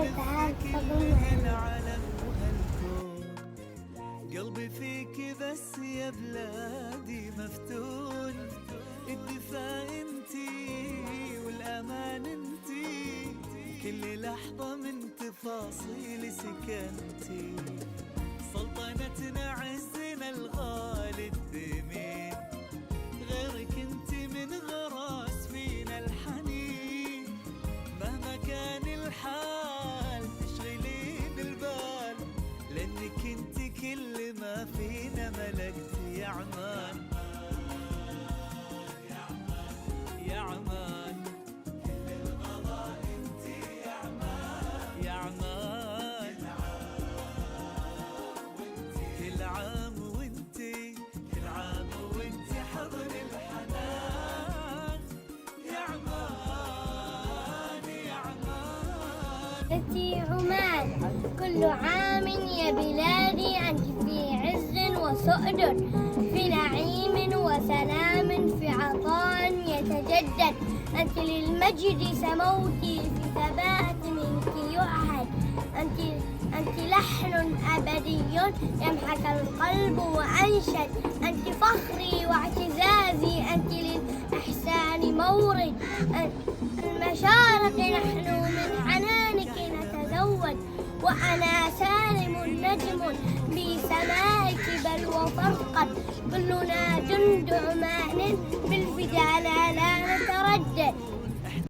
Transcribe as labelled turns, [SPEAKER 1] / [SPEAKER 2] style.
[SPEAKER 1] تعال تفضل
[SPEAKER 2] العالم وهالكون، قلبي فيك بس يا بلادي مفتون، الدفاع انتي والأمان انتي، كل لحظة من تفاصيل سكنتي، سلطنتنا عزنا الغالي الثمين، غيرك انتي من غراس فينا الحنين، مهما كان الحال تشغلين البال، لانك انتي كل ما فينا ملكتي يا عمان، يا عمان، كل الغضاء انتي يا عمان، يا عمان، كل عام وانتي، كل عام وانتي حضن الحنان، يا عمان، يا عمان.
[SPEAKER 1] التي عمان كل عام يا بلادي أنت في عز وسؤدد، في نعيم وسلام، في عطاء يتجدد، أنت للمجد سموتي، في ثبات منك يعهد، أنت لحن أبدي يمحك القلب وأنشد، أنت فخري واعتزازي، أنت للإحسان مورد، المشارق نحن من عنانك نتزود، وأنا سالم نجم بسمائك بل وفرقد، كلنا جند عمان بالفداء لا نتردد.